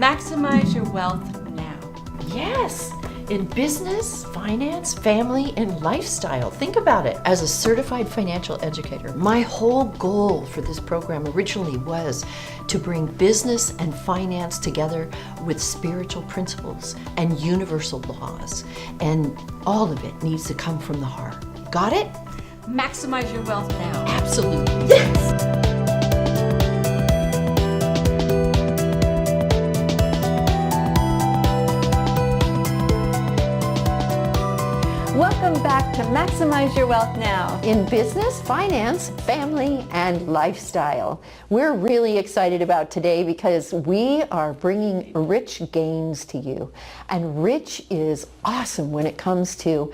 Maximize your wealth now. Yes, in business, finance, family, and lifestyle. Think about it. As a certified financial educator, my whole goal for this program originally was to bring business and finance together with spiritual principles and universal laws. And all of it needs to come from the heart. Got it? Maximize your wealth now. Absolutely. Yes! Welcome back to Maximize Your Wealth Now. In business, finance, family, and lifestyle. We're really excited about today because we are bringing Rich Gaines to you. And Rich is awesome when it comes to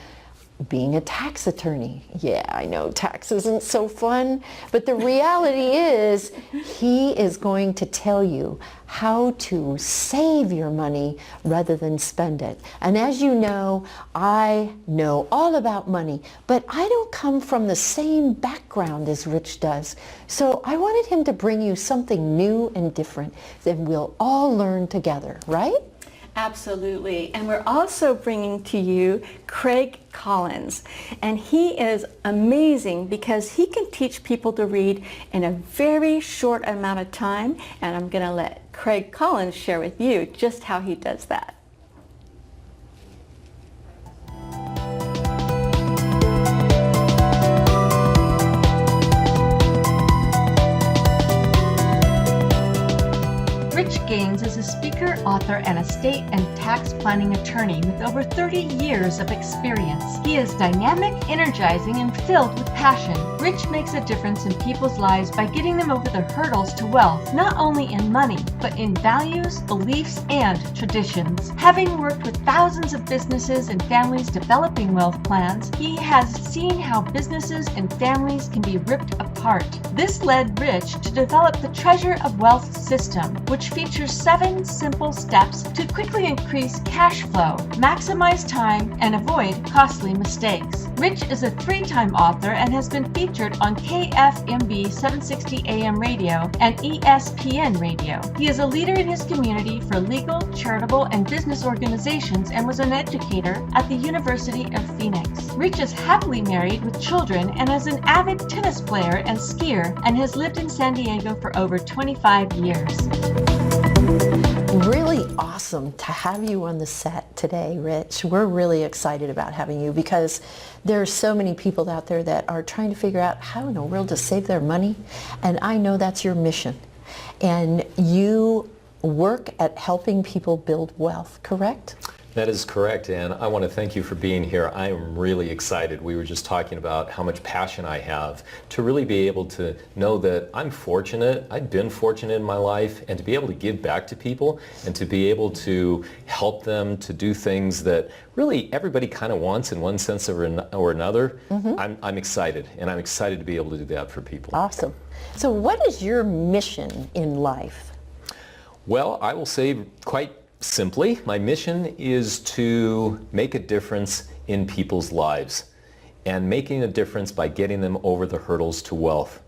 being a tax attorney. Yeah, I know tax isn't so fun, but the reality is he is going to tell you how to save your money rather than spend it. And as you know, I know all about money, but I don't come from the same background as Rich does. So I wanted him to bring you something new and different that we'll all learn together, right? Absolutely. And we're also bringing to you Craig Collins. And he is amazing because he can teach people to read in a very short amount of time. And I'm going to let Craig Collins share with you just how he does that. Rich Gaines is a speaker, author, and estate and tax planning attorney with over 30 years of experience. He is dynamic, energizing, and filled with passion. Rich makes a difference in people's lives by getting them over the hurdles to wealth, not only in money, but in values, beliefs, and traditions. Having worked with thousands of businesses and families developing wealth plans, he has seen how businesses and families can be ripped apart. This led Rich to develop the Treasure of Wealth system, which features 7 simple steps to quickly increase cash flow, maximize time, and avoid costly mistakes. Rich is a 3-time author and has been featured on KFMB 760 AM radio and ESPN radio. He is a leader in his community for legal, charitable, and business organizations and was an educator at the University of Phoenix. Rich is happily married with children and is an avid tennis player and skier and has lived in San Diego for over 25 years. Really awesome to have you on the set today, Rich. We're really excited about having you because there are so many people out there that are trying to figure out how in the world to save their money, and I know that's your mission. And you work at helping people build wealth, correct? That is correct, and I want to thank you for being here. I am really excited. We were just talking about how much passion I have to really be able to know that I'm fortunate. I've been fortunate in my life, and to be able to give back to people and to be able to help them to do things that really everybody kind of wants in one sense or another. I'm excited, and I'm excited to be able to do that for people. Awesome. So what is your mission in life? Well, I will say quite simply, my mission is to make a difference in people's lives and making a difference by getting them over the hurdles to wealth.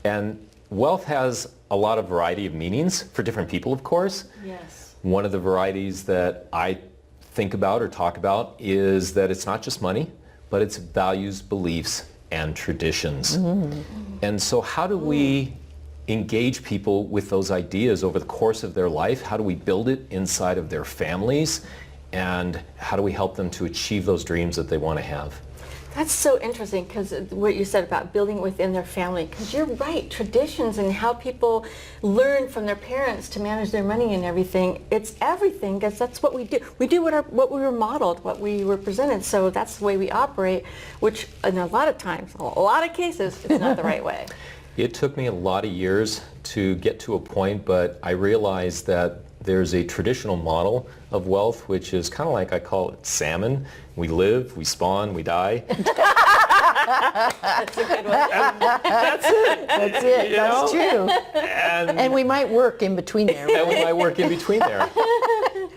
And wealth has a lot of variety of meanings for different people, of course. Yes. One of the varieties that I think about or talk about is that it's not just money, but it's values, beliefs, and traditions. And so how do we engage people with those ideas over the course of their life? How do we build it inside of their families? And how do we help them to achieve those dreams that they want to have? That's so interesting because what you said about building within their family, because you're right, traditions and how people learn from their parents to manage their money and everything, it's everything because that's what we do. We do what we were modeled, what we were presented, so that's the way we operate, which in a lot of times, a lot of cases, it's not the right way. It took me a lot of years to get to a point, but I realized that there's a traditional model of wealth, which is kind of like, I call it salmon. We live, we spawn, we die. That's a good one. That's it. That's it. That's true. And we might work in between there. And we might work in between there.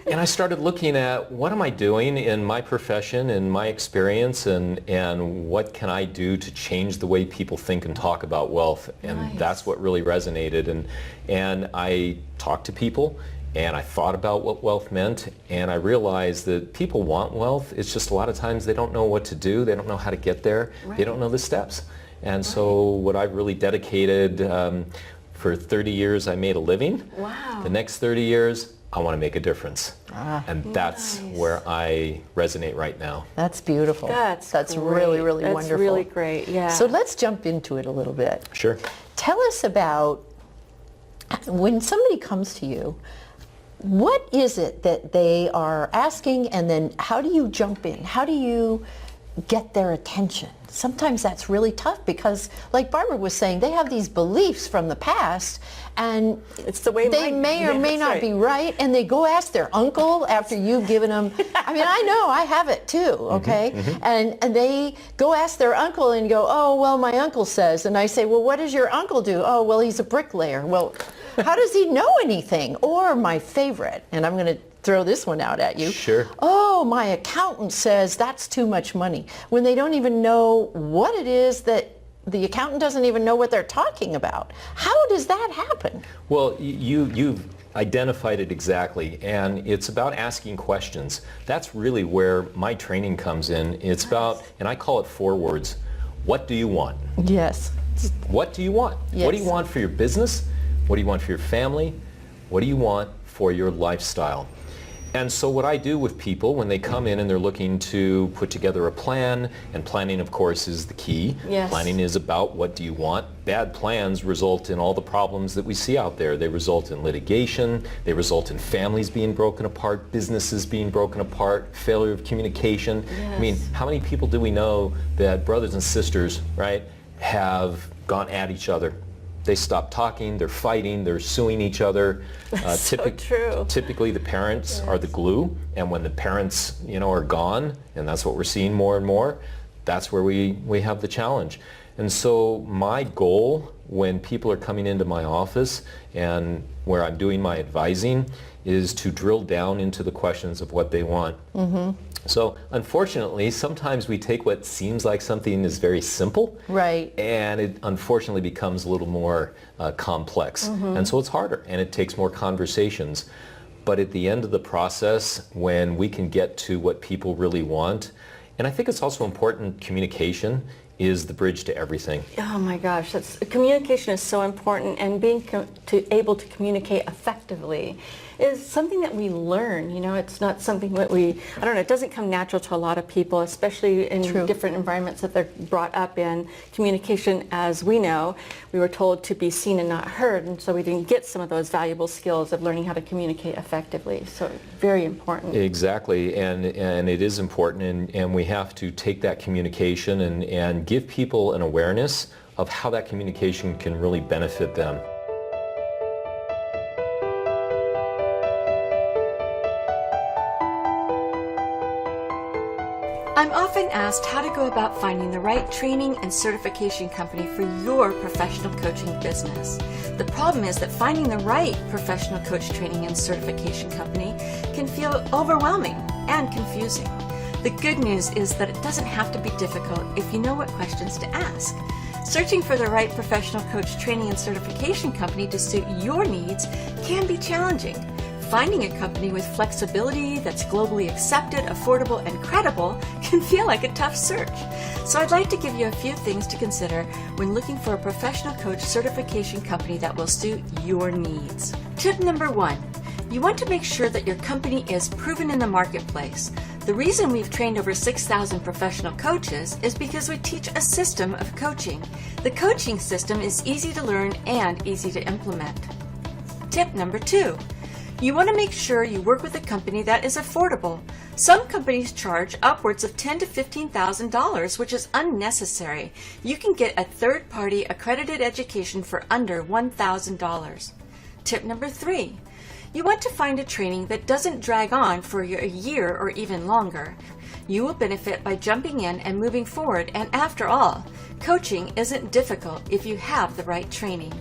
And I started looking at what am I doing in my profession and my experience, and what can I do to change the way people think and talk about wealth. And Nice. That's what really resonated. And I talked to people, And I thought about what wealth meant, and I realized that people want wealth. It's just a lot of times they don't know what to do. They don't know how to get there. Right. They don't know the steps. And so what I've really dedicated, for 30 years I made a living. Wow. The next 30 years, I want to make a difference. And that's Nice. where I resonate right now. That's beautiful. That's really, great. really That's wonderful. really great, yeah. So let's jump into it a little bit. Sure. Tell us about when somebody comes to you, what is it that they are asking, and then how do you jump in? How do you get their attention? Sometimes that's really tough because, like Barbara was saying, they have these beliefs from the past, and It's the way they may or may that's not right. be right, and they go ask their uncle after you've given them. I mean, I know, I have it too, okay? And they go ask their uncle and go, oh, well, my uncle says. And I say, well, what does your uncle do? Oh, well, he's a bricklayer. Well, how does he know anything? Or my favorite, and I'm going to throw this one out at you. Sure. Oh, my accountant says that's too much money. When they don't even know what it is, that the accountant doesn't even know what they're talking about. How does that happen? Well, you've identified it exactly, and it's about asking questions. That's really where my training comes in. It's about, and I call it 4 words. What do you want? Yes. What do you want? Yes. What do you want for your business? What do you want for your family? What do you want for your lifestyle? And so what I do with people when they come in and they're looking to put together a plan, and planning, of course, is the key. Yes. Planning is about what do you want. Bad plans result in all the problems that we see out there. They result in litigation. They result in families being broken apart, businesses being broken apart, failure of communication. Yes. I mean, how many people do we know that brothers and sisters, right, have gone at each other? They stop talking, they're fighting, they're suing each other. So true. Typically the parents are the glue, and when the parents, are gone, and that's what we're seeing more and more, that's where we have the challenge. And so my goal when people are coming into my office and where I'm doing my advising is to drill down into the questions of what they want. So unfortunately, sometimes we take what seems like something is very simple, Right. and it unfortunately becomes a little more complex. And so it's harder, and it takes more conversations. But at the end of the process, when we can get to what people really want, and I think it's also important, communication is the bridge to everything. Oh my gosh, communication is so important, and being able to communicate effectively is something that we learn. It's not something that it doesn't come natural to a lot of people, especially in different environments that they're brought up in. Communication, as we know, we were told to be seen and not heard, and so we didn't get some of those valuable skills of learning how to communicate effectively. So very important. Exactly, and it is important, and we have to take that communication and give people an awareness of how that communication can really benefit them. I'm often asked how to go about finding the right training and certification company for your professional coaching business. The problem is that finding the right professional coach training and certification company can feel overwhelming and confusing. The good news is that it doesn't have to be difficult if you know what questions to ask. Searching for the right professional coach training and certification company to suit your needs can be challenging. Finding a company with flexibility that's globally accepted, affordable, and credible can feel like a tough search. So I'd like to give you a few things to consider when looking for a professional coach certification company that will suit your needs. Tip number 1. You want to make sure that your company is proven in the marketplace. The reason we've trained over 6,000 professional coaches is because we teach a system of coaching. The coaching system is easy to learn and easy to implement. Tip number 2. You want to make sure you work with a company that is affordable. Some companies charge upwards of $10,000 to $15,000, which is unnecessary. You can get a third-party accredited education for under $1,000. Tip number 3. You want to find a training that doesn't drag on for a year or even longer. You will benefit by jumping in and moving forward, and after all, coaching isn't difficult if you have the right training.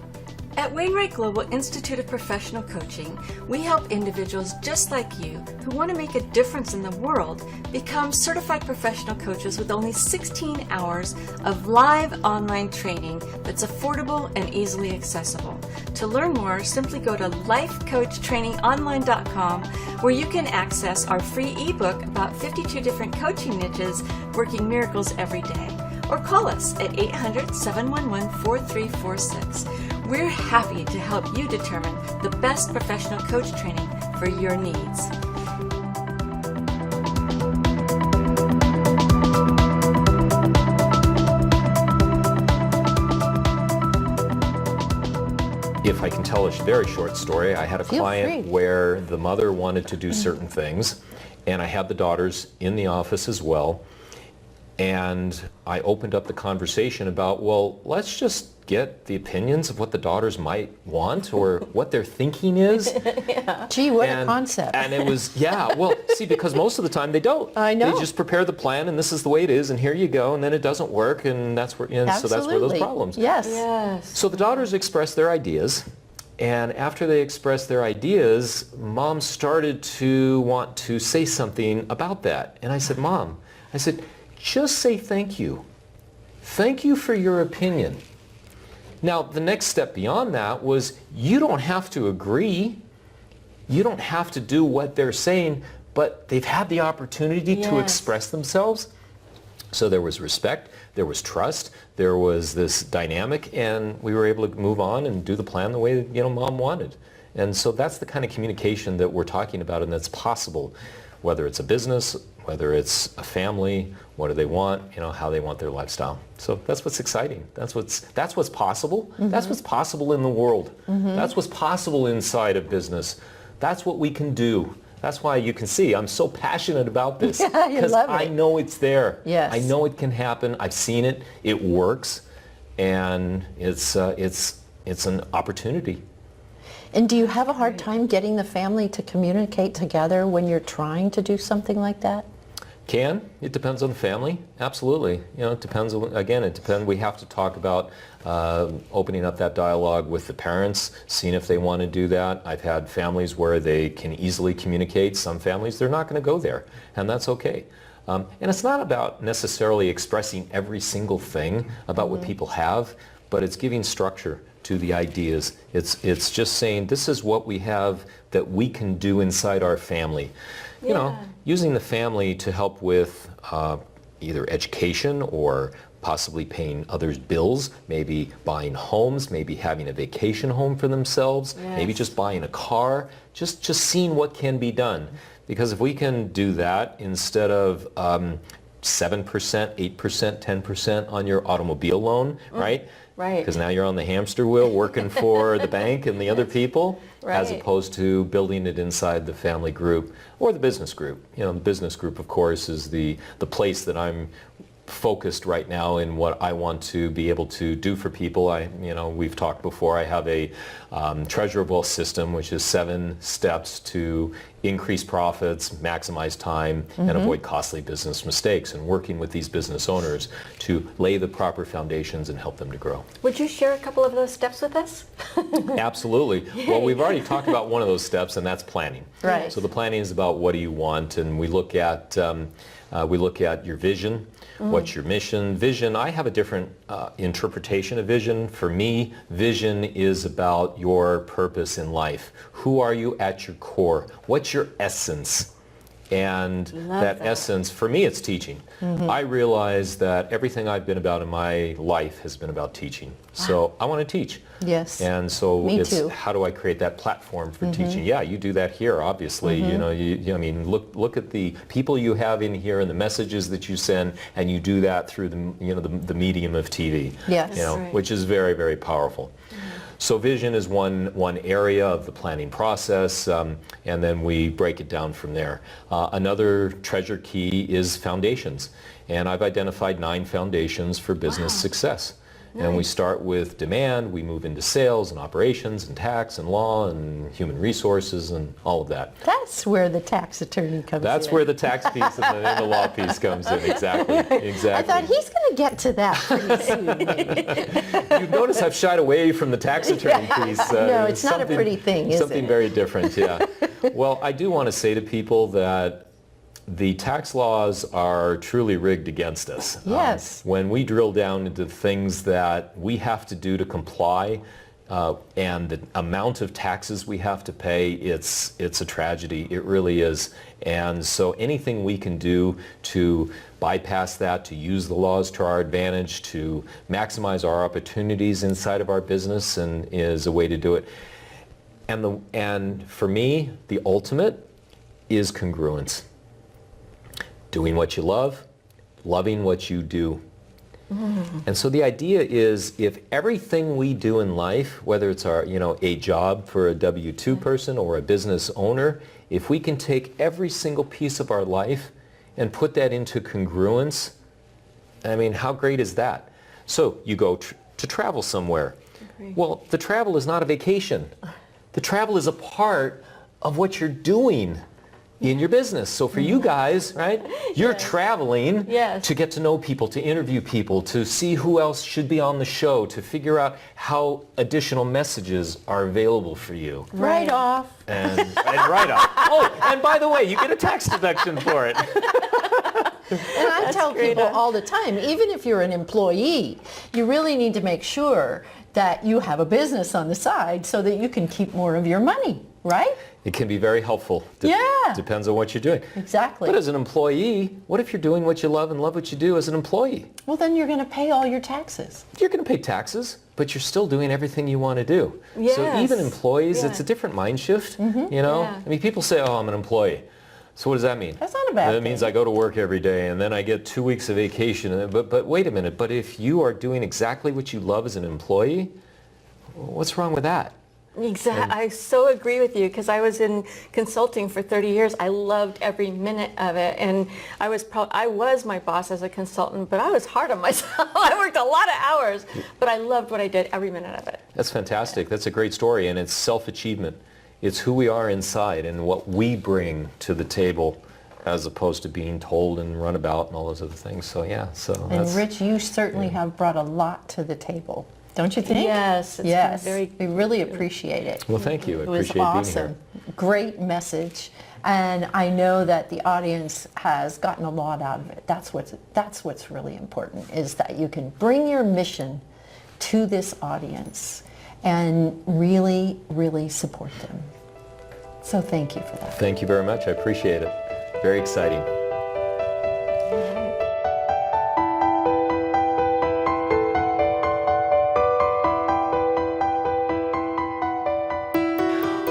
At Wainwright Global Institute of Professional Coaching, we help individuals just like you who want to make a difference in the world become certified professional coaches with only 16 hours of live online training that's affordable and easily accessible. To learn more, simply go to lifecoachtrainingonline.com, where you can access our free ebook about 52 different coaching niches working miracles every day. Or call us at 800-711-4346. We're happy to help you determine the best professional coach training for your needs. If I can tell a very short story, I had a client where the mother wanted to do certain things, and I had the daughters in the office as well. And I opened up the conversation about, well, let's just get the opinions of what the daughters might want or what their thinking is. Yeah. Gee, what a concept. And it was, yeah, well, see, because most of the time they don't. I know. They just prepare the plan and this is the way it is and here you go, and then it doesn't work, and that's where, and so that's where those problems. Yes. Yes. So the daughters expressed their ideas. And after they expressed their ideas, Mom started to want to say something about that. And I said, Mom, I said, just say thank you. Thank you for your opinion. Now, the next step beyond that was you don't have to agree. You don't have to do what they're saying, but they've had the opportunity to express themselves. So there was respect, there was trust, there was this dynamic, and we were able to move on and do the plan the way Mom wanted. And so that's the kind of communication that we're talking about, and that's possible, whether it's a business, whether it's a family, what do they want, how they want their lifestyle. So that's what's exciting. That's what's possible. Mm-hmm. That's what's possible in the world. Mm-hmm. That's what's possible inside of business. That's what we can do. That's why you can see I'm so passionate about this, because I know it's there. Yes. I know it can happen. I've seen it. It works, and it's an opportunity. And do you have a hard time getting the family to communicate together when you're trying to do something like that? It depends on the family. Absolutely. It depends. Again, it depends. We have to talk about opening up that dialogue with the parents, seeing if they want to do that. I've had families where they can easily communicate. Some families, they're not going to go there, and that's okay. And it's not about necessarily expressing every single thing about what people have, but it's giving structure to the ideas. It's just saying this is what we have that we can do inside our family. Using the family to help with either education or possibly paying others' bills, maybe buying homes, maybe having a vacation home for themselves, maybe just buying a car, just seeing what can be done. Because if we can do that instead of 7%, 8%, 10% on your automobile loan, right? Right. Because now you're on the hamster wheel working for the bank and the other people, as opposed to building it inside the family group or the business group. The business group, of course, is the place that I'm focused right now in what I want to be able to do for people. We've talked before, I have a treasurable system, which is 7 steps to increase profits, maximize time, and avoid costly business mistakes, and working with these business owners to lay the proper foundations and help them to grow. Would you share a couple of those steps with us? Absolutely. Well, we've already talked about one of those steps, and that's planning. Right. So the planning is about what do you want, and we look at your vision. What's your mission? Vision, I have a different interpretation of vision. For me, vision is about your purpose in life. Who are you at your core? What's your essence? And that essence, for me, it's teaching. I realize that everything I've been about in my life has been about teaching. So I want to teach. Yes. And so Me it's too. how do I create that platform for teaching? Yeah, you do that here, obviously. Look at the people you have in here and the messages that you send, and you do that through the medium of TV. Yes. Which is very, very powerful. So vision is one area of the planning process, and then we break it down from there. Another treasure key is foundations, and I've identified 9 foundations for business success. And we start with demand, we move into sales and operations and tax and law and human resources and all of that. That's where the tax attorney comes in. That's where the tax piece and the law piece comes in, exactly. I thought he's going to get to that pretty soon. Maybe. You notice I've shied away from the tax attorney piece. No, it's not a pretty thing, is it? Something very different, yeah. Well, I do want to say to people that the tax laws are truly rigged against us. Yes. When we drill down into things that we have to do to comply and the amount of taxes we have to pay, it's a tragedy. It really is. And so anything we can do to bypass that, to use the laws to our advantage, to maximize our opportunities inside of our business and is a way to do it. And for me, the ultimate is congruence. Doing what you love, loving what you do. And so the idea is if everything we do in life, whether it's our, a job for a W-2 person or a business owner, if we can take every single piece of our life and put that into congruence, I mean, how great is that? So you go to travel somewhere. Well, the travel is not a vacation. The travel is a part of what you're doing in your business. So for you guys, right, you're traveling to get to know people, to interview people, to see who else should be on the show, to figure out how additional messages are available for you. Right off. And right off. Oh, and by the way, you get a tax deduction for it. And I tell people all the time, even if you're an employee, you really need to make sure that you have a business on the side so that you can keep more of your money, right? It can be very helpful. Depends on what you're doing. Exactly. But as an employee, what if you're doing what you love and love what you do as an employee? Well, then you're going to pay all your taxes. You're going to pay taxes, but you're still doing everything you want to do. Yes. So even employees, it's a different mind shift, I mean, people say, oh, I'm an employee. So what does that mean? That's not a bad thing. That means I go to work every day and then I get 2 weeks of vacation. But wait a minute, but if you are doing exactly what you love as an employee, what's wrong with that? Exactly. I so agree with you because I was in consulting for 30 years. I loved every minute of it, and I was my boss as a consultant, but I was hard on myself. I worked a lot of hours, but I loved what I did every minute of it. That's fantastic. That's a great story, and it's self-achievement. It's who we are inside and what we bring to the table as opposed to being told and run about and all those other things. So yeah, And Rich, you certainly have brought a lot to the table. Don't you think? Yes. We really appreciate it. Well, thank you. I It was appreciate awesome. being here. Great message. And I know that the audience has gotten a lot out of it. That's what's really important, is that you can bring your mission to this audience and really, really support them. So thank you for that. Thank you very much. I appreciate it. Very exciting.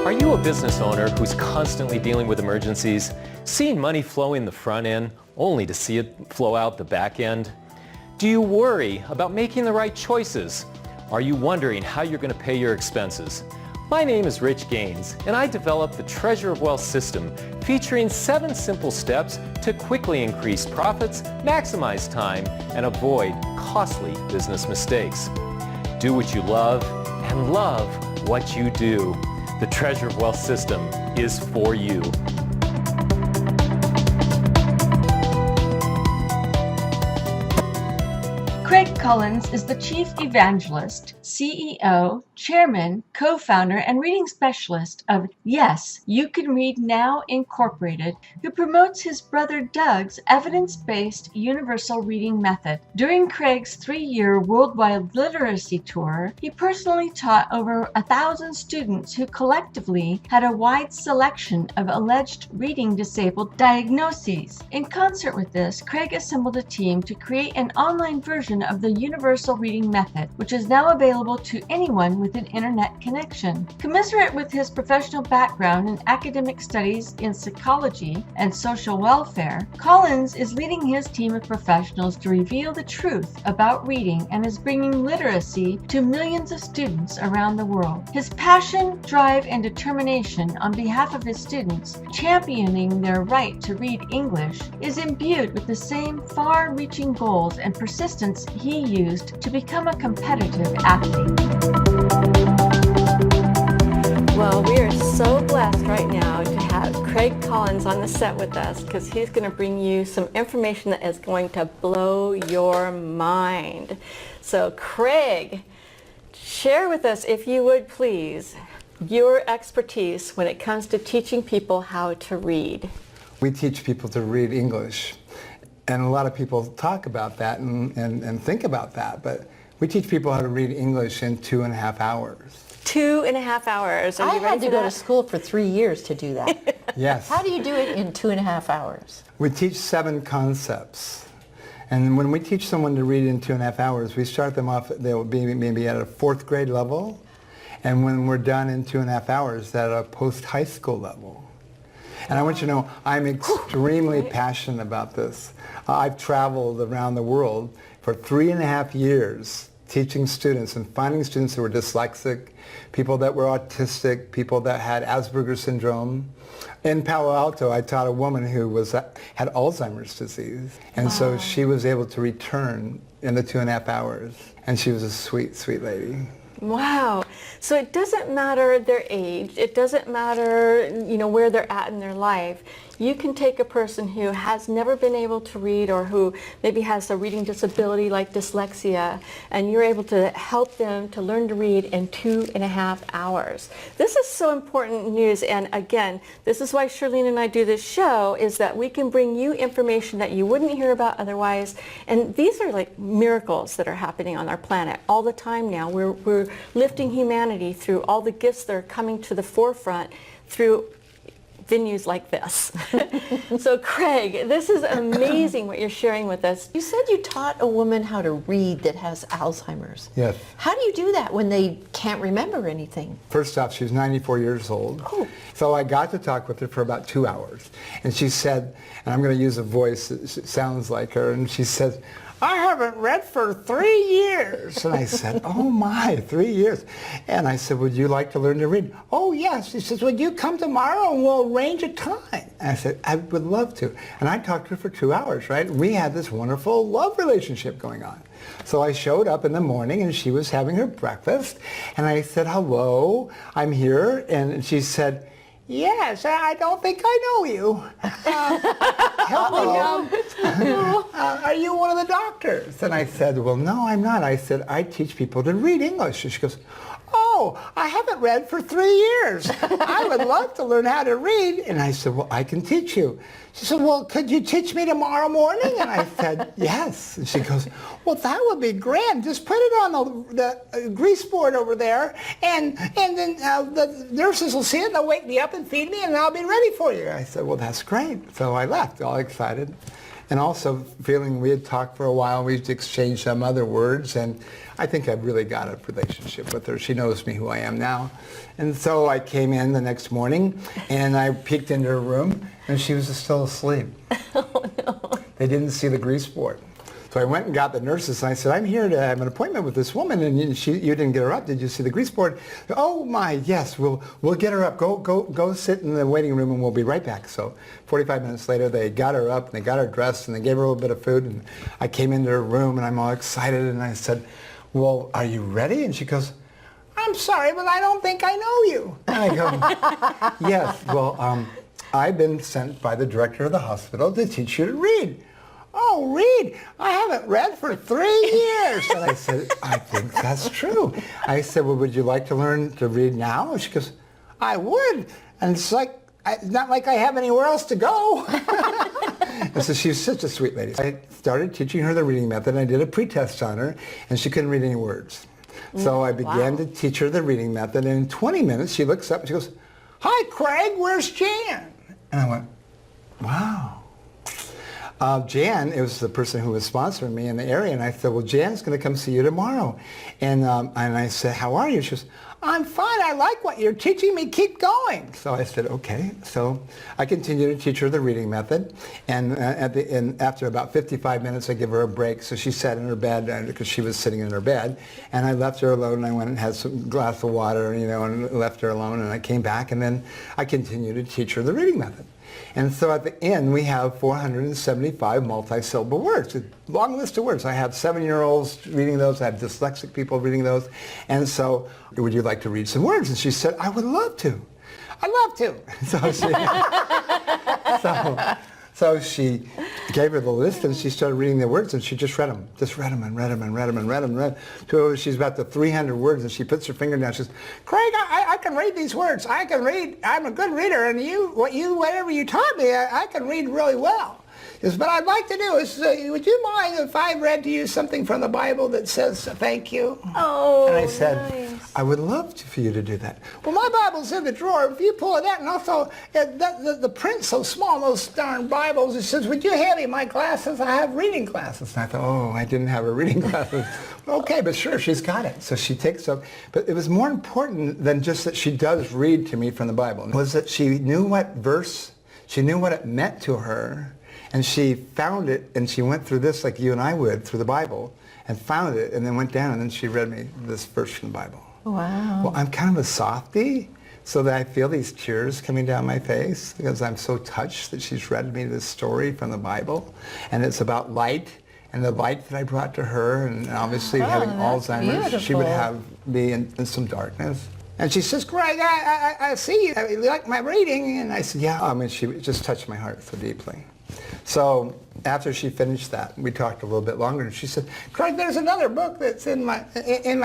Are you a business owner who's constantly dealing with emergencies, seeing money flow in the front end only to see it flow out the back end? Do you worry about making the right choices? Are you wondering how you're going to pay your expenses? My name is Rich Gaines, and I developed the Treasure of Wealth system featuring 7 simple steps to quickly increase profits, maximize time, and avoid costly business mistakes. Do what you love and love what you do. The Treasure of Wealth system is for you. Craig Collins is the Chief Evangelist, CEO, Chairman, Co-founder, and Reading Specialist of Yes, You Can Read Now Incorporated, who promotes his brother Doug's evidence-based universal reading method. During Craig's 3-year worldwide literacy tour, he personally taught over 1,000 students who collectively had a wide selection of alleged reading disabled diagnoses. In concert with this, Craig assembled a team to create an online version of the universal reading method, which is now available to anyone with an internet connection. Commensurate with his professional background in academic studies in psychology and social welfare, Collins is leading his team of professionals to reveal the truth about reading and is bringing literacy to millions of students around the world. His passion, drive, and determination on behalf of his students, championing their right to read English, is imbued with the same far-reaching goals and persistence he used to become a competitive athlete. Well, we are so blessed right now to have Craig Collins on the set with us because he's going to bring you some information that is going to blow your mind. So Craig, share with us, if you would please, your expertise when it comes to teaching people how to read. We teach people to read English, and a lot of people talk about that and think about that, but we teach people how to read English in 2.5 hours. 2.5 hours. Are I you ready had to for go that? to school for 3 years to do that. Yes. How do you do it in 2.5 hours? We teach 7 concepts. And when we teach someone to read in 2.5 hours, we start them off, they'll be maybe at a 4th grade level. And when we're done in 2.5 hours, they're at a post-high school level. And I want you to know, I'm extremely passionate about this. I've traveled around the world for 3.5 years teaching students and finding students who were dyslexic, people that were autistic, people that had Asperger's syndrome. In Palo Alto, I taught a woman who had Alzheimer's disease. And so she was able to return in the 2.5 hours. And she was a sweet, sweet lady. Wow. So it doesn't matter their age. It doesn't matter, where they're at in their life. You can take a person who has never been able to read or who maybe has a reading disability like dyslexia, and you're able to help them to learn to read in 2.5 hours. This is so important news, and again, this is why Shirlene and I do this show, is that we can bring you information that you wouldn't hear about otherwise, and these are like miracles that are happening on our planet all the time now. We're lifting humanity through all the gifts that are coming to the forefront through venues like this. So Craig, this is amazing what you're sharing with us. You said you taught a woman how to read that has Alzheimer's. Yes. How do you do that when they can't remember anything? First off, she's 94 years old. Oh. So I got to talk with her for about 2 hours. And she said, and I'm going to use a voice that sounds like her, and she said, I haven't read for 3 years. And I said, oh my, 3 years. And I said, would you like to learn to read? Oh yes. She says, would you come tomorrow and we'll arrange a time? And I said, I would love to. And I talked to her for 2 hours, right? We had this wonderful love relationship going on. So I showed up in the morning and she was having her breakfast. And I said, hello, I'm here. And she said, yes, I don't think I know you. Hello. Are you one of the doctors? And I said, well, no, I'm not. I said, I teach people to read English. And she goes, oh, I haven't read for 3 years. I would love to learn how to read. And I said, well, I can teach you. She said, well, could you teach me tomorrow morning? And I said, yes. And she goes, well, that would be grand. Just put it on the grease board over there, and then the nurses will see it, and they'll wake me up and feed me, and I'll be ready for you. I said, well, that's great. So I left, all excited. And also feeling we had talked for a while, we'd exchanged some other words, and I think I've really got a relationship with her. She knows me who I am now. And so I came in the next morning, and I peeked into her room, and she was still asleep. Oh, no. They didn't see the grease board. So I went and got the nurses, and I said, I'm here to have an appointment with this woman, and you didn't get her up. Did you see the grease board? Oh my, yes, we'll get her up. Go sit in the waiting room, and we'll be right back. So 45 minutes later, they got her up, and they got her dressed, and they gave her a little bit of food, and I came into her room, and I'm all excited, and I said, well, are you ready? And she goes, I'm sorry, but I don't think I know you. And I go, yes, well, I've been sent by the director of the hospital to teach you to read. Oh, read? I haven't read for 3 years. And I said, I think that's true. I said, well, would you like to learn to read now? And she goes, I would. And it's like, it's not like I have anywhere else to go. And so she's such a sweet lady. I started teaching her the reading method, and I did a pretest on her, and she couldn't read any words. So I began to teach her the reading method, and in 20 minutes, she looks up and she goes, hi, Craig, where's Jan? And I went, wow. Jan, it was the person who was sponsoring me in the area, and I said, well, Jan's going to come see you tomorrow. And I said, how are you? She goes, I'm fine. I like what you're teaching me. Keep going. So I said, okay. So I continued to teach her the reading method, and after about 55 minutes, I give her a break. So she sat in her bed because she was sitting in her bed, and I left her alone. And I went and had some glass of water, and left her alone. And I came back, and then I continued to teach her the reading method. And so at the end, we have 475 multi-syllable words, a long list of words. I have 7-year-olds reading those. I have dyslexic people reading those. And so, would you like to read some words? And she said, I would love to. I'd love to. So she gave her the list, and she started reading the words, and she just read them and read them. Till she's about to 300 words, and she puts her finger down. She says, Craig, I can read these words. I can read. I'm a good reader, and whatever you taught me, I can read really well. Is what I'd like to do is, would you mind if I read to you something from the Bible that says thank you? Oh, and I said, nice. I would love for you to do that. Well, my Bible's in the drawer. If you pull it out, and also the print's so small, those darn Bibles, it says, would you hand me my glasses? I have reading glasses. And I thought, oh, I didn't have her reading glasses. Okay, but sure, she's got it. So she takes them. But it was more important than just that she does read to me from the Bible. It was that she knew what verse, she knew what it meant to her. And she found it, and she went through this like you and I would, through the Bible, and found it, and then went down, and then she read me this verse from the Bible. Wow. Well, I'm kind of a softie, so that I feel these tears coming down my face because I'm so touched that she's read me this story from the Bible. And it's about light, and the light that I brought to her, and obviously having Alzheimer's, she would be in some darkness. And she says, Greg, I see you like my reading. And I said, yeah. I mean, she just touched my heart so deeply. So after she finished that, we talked a little bit longer, and she said, Craig, there's another book that's in my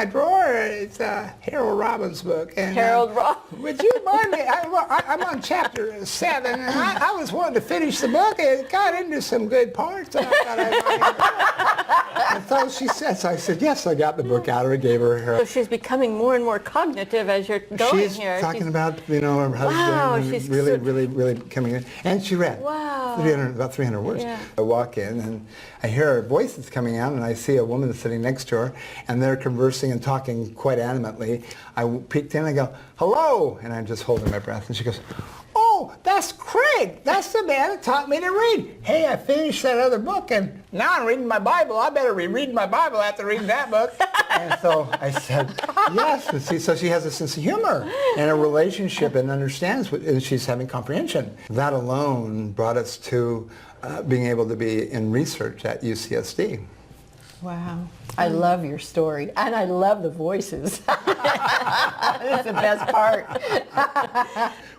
drawer. It's Harold Robbins' book. And, Harold Robbins. Would you mind me? I'm on chapter 7, and I was wanting to finish the book. It got into some good parts, and I thought I might. And so she said, so I said, yes, I got the book out of her, gave her. So she's becoming more and more cognitive as you're going she's here. Talking about, her husband, and she's really coming in. And she read. Wow. About 300 words. Yeah. I walk in and I hear her voices coming out, and I see a woman sitting next to her, and they're conversing and talking quite animately. I peeked in and I go, hello, and I'm just holding my breath, and she goes, oh, that's Craig. That's the man that taught me to read. Hey, I finished that other book, and now I'm reading my Bible. I better read my Bible after reading that book. And so I said, yes. And so she has a sense of humor and a relationship and understands and she's having comprehension. That alone brought us to being able to be in research at UCSD. Wow. I love your story, and I love the voices. That's the best part.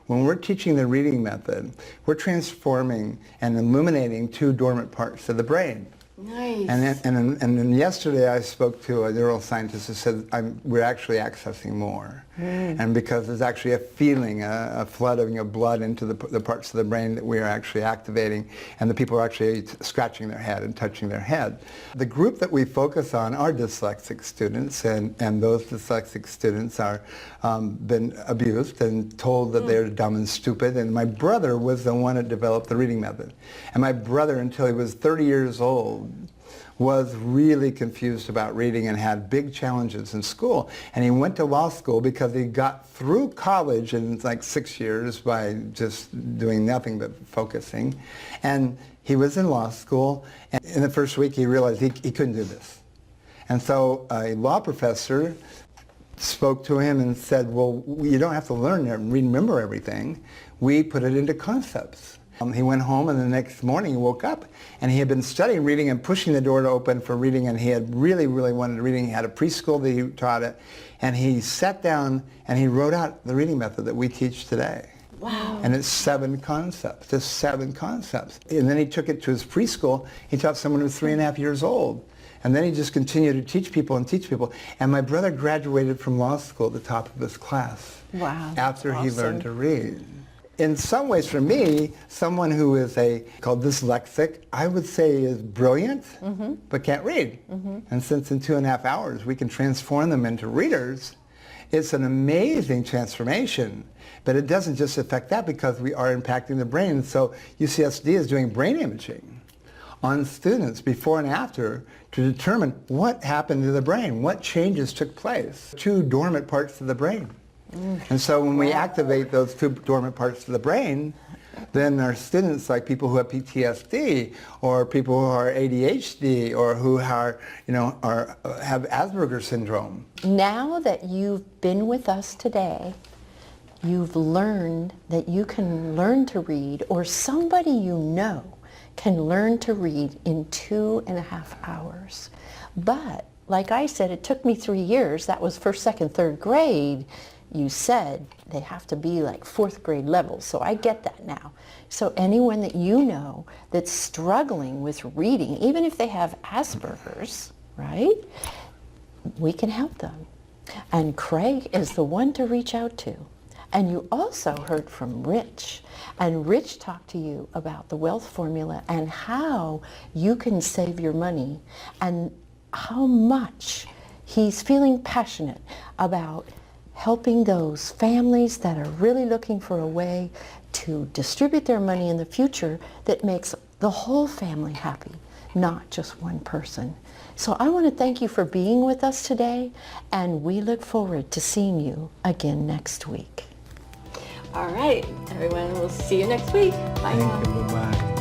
When we're teaching the reading method, we're transforming and illuminating 2 dormant parts of the brain. Nice. And then yesterday I spoke to a neuroscientist who said we're actually accessing more. And because there's actually a feeling, a flooding of blood into the parts of the brain that we are actually activating, and the people are actually scratching their head and touching their head. The group that we focus on are dyslexic students, and those dyslexic students are been abused and told that they're dumb and stupid. And my brother was the one that developed the reading method. And my brother, until he was 30 years old, was really confused about reading and had big challenges in school. And he went to law school because he got through college in like 6 years by just doing nothing but focusing. And he was in law school, and in the first week he realized he couldn't do this. And so a law professor spoke to him and said, well, you don't have to learn and remember everything. We put it into concepts. He went home, and the next morning he woke up, and he had been studying reading and pushing the door to open for reading, and he had really wanted reading. He had a preschool that he taught it, and he sat down and he wrote out the reading method that we teach today. Wow. And it's 7 concepts, just 7 concepts. And then he took it to his preschool. He taught someone who was 3.5 years old. And then he just continued to teach people and teach people. And my brother graduated from law school at the top of his class. Wow. After he learned to read. In some ways, for me, someone who is called dyslexic, I would say is brilliant, but can't read. And since in 2.5 hours we can transform them into readers, it's an amazing transformation. But it doesn't just affect that, because we are impacting the brain. So UCSD is doing brain imaging on students before and after to determine what happened to the brain, what changes took place. 2 dormant parts of the brain. And so when we activate those 2 dormant parts of the brain, then our students, like people who have PTSD, or people who are ADHD, or who are, have Asperger's syndrome. Now that you've been with us today, you've learned that you can learn to read, or somebody you know can learn to read in 2.5 hours. But like I said, it took me 3 years. That was first, second, third grade. You said they have to be like 4th grade level, so I get that now. So anyone that you know that's struggling with reading, even if they have Asperger's, right, we can help them. And Craig is the one to reach out to. And you also heard from Rich, and Rich talked to you about the wealth formula and how you can save your money, and how much he's feeling passionate about helping those families that are really looking for a way to distribute their money in the future that makes the whole family happy, not just one person. So I want to thank you for being with us today, and we look forward to seeing you again next week. All right, everyone, we'll see you next week. Bye now. Thank you. Bye-bye.